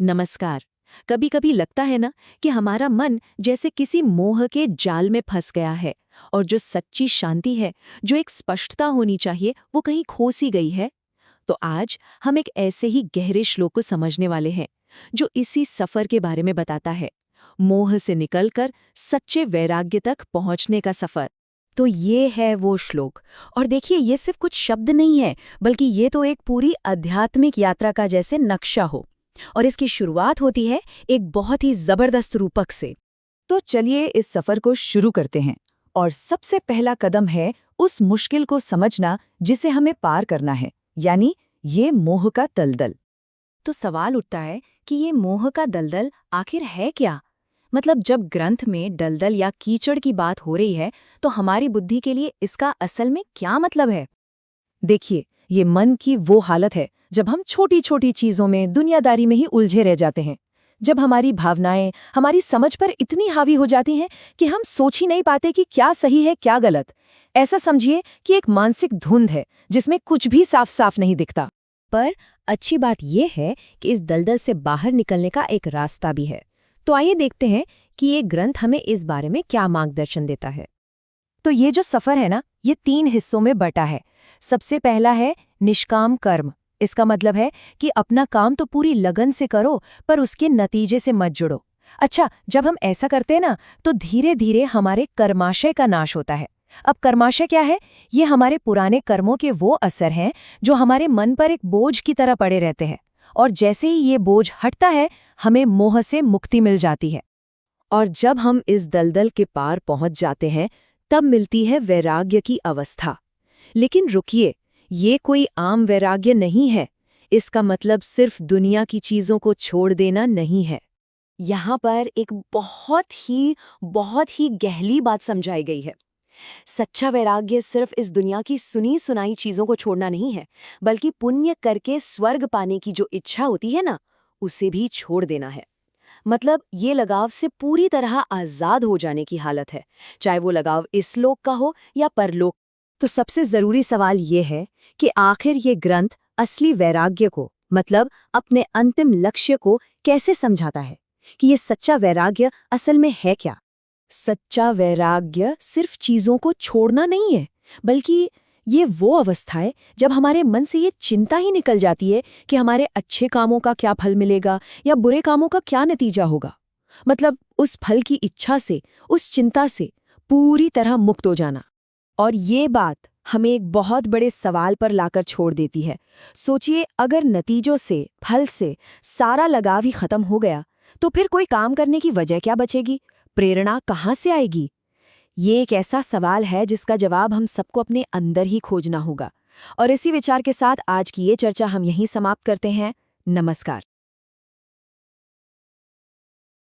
नमस्कार। कभी कभी लगता है ना कि हमारा मन जैसे किसी मोह के जाल में फंस गया है और जो सच्ची शांति है, जो एक स्पष्टता होनी चाहिए, वो कहीं खो सी गई है। तो आज हम एक ऐसे ही गहरे श्लोक को समझने वाले हैं जो इसी सफर के बारे में बताता है। मोह से निकलकर सच्चे वैराग्य तक पहुंचने का सफर। तो ये है वो श्लोक। और देखिए, ये सिर्फ कुछ शब्द नहीं है, बल्कि ये तो एक पूरी आध्यात्मिक यात्रा का जैसे नक्शा हो। और इसकी शुरुआत होती है एक बहुत ही जबरदस्त रूपक से। तो चलिए इस सफर को शुरू करते हैं। और सबसे पहला कदम है उस मुश्किल को समझना जिसे हमें पार करना है, यानी ये मोह का दलदल। तो सवाल उठता है कि ये मोह का दलदल आखिर है क्या? मतलब जब ग्रंथ में दलदल या कीचड़ की बात हो रही है, तो हमारी बुद्धि के लिए इसका असल में क्या मतलब है? देखिए, ये मन की वो हालत है जब हम छोटी छोटी चीजों में, दुनियादारी में ही उलझे रह जाते हैं। जब हमारी भावनाएं हमारी समझ पर इतनी हावी हो जाती हैं कि हम सोच ही नहीं पाते कि क्या सही है क्या गलत। ऐसा समझिए कि एक मानसिक धुंध है जिसमें कुछ भी साफ साफ नहीं दिखता। पर अच्छी बात यह है कि इस दलदल से बाहर निकलने का एक रास्ता भी है। तो आइए देखते हैं कि ये ग्रंथ हमें इस बारे में क्या मार्गदर्शन देता है। तो ये जो सफर है ना, ये 3 हिस्सों में बटा है। सबसे पहला है निष्काम कर्म। इसका मतलब है कि अपना काम तो पूरी लगन से करो, पर उसके नतीजे से मत जुड़ो। अच्छा, जब हम ऐसा करते हैं ना, तो धीरे धीरे हमारे कर्माशय का नाश होता है। अब कर्माशय क्या है? ये हमारे पुराने कर्मों के वो असर हैं जो हमारे मन पर एक बोझ की तरह पड़े रहते हैं। और जैसे ही ये बोझ हटता है, हमें मोह से मुक्ति मिल जाती है। और जब हम इस दलदल के पार पहुंच जाते हैं, तब मिलती है वैराग्य की अवस्था। लेकिन रुकिए, ये कोई आम वैराग्य नहीं है। इसका मतलब सिर्फ दुनिया की चीजों को छोड़ देना नहीं है। यहाँ पर एक बहुत ही गहरी बात समझाई गई है। सच्चा वैराग्य सिर्फ इस दुनिया की सुनी सुनाई चीजों को छोड़ना नहीं है, बल्कि पुण्य करके स्वर्ग पाने की जो इच्छा होती है ना, उसे भी छोड़ देना है। मतलब ये लगाव से पूरी तरह आजाद हो जाने की हालत है, चाहे वो लगाव इस लोक का हो या परलोक। तो सबसे जरूरी सवाल ये है कि आखिर ये ग्रंथ असली वैराग्य को, मतलब अपने अंतिम लक्ष्य को कैसे समझाता है, कि ये सच्चा वैराग्य असल में है क्या? सच्चा वैराग्य सिर्फ चीजों को छोड़ना नहीं है, बल्कि ये वो अवस्था है जब हमारे मन से ये चिंता ही निकल जाती है कि हमारे अच्छे कामों का क्या फल मिलेगा या बुरे कामों का क्या नतीजा होगा। मतलब उस फल की इच्छा से, उस चिंता से पूरी तरह मुक्त हो जाना। और ये बात हमें एक बहुत बड़े सवाल पर लाकर छोड़ देती है। सोचिए, अगर नतीजों से, फल से सारा लगाव ही खत्म हो गया, तो फिर कोई काम करने की वजह क्या बचेगी? प्रेरणा कहाँ से आएगी? ये एक ऐसा सवाल है जिसका जवाब हम सबको अपने अंदर ही खोजना होगा। और इसी विचार के साथ आज की ये चर्चा हम यहीं समाप्त करते हैं। नमस्कार।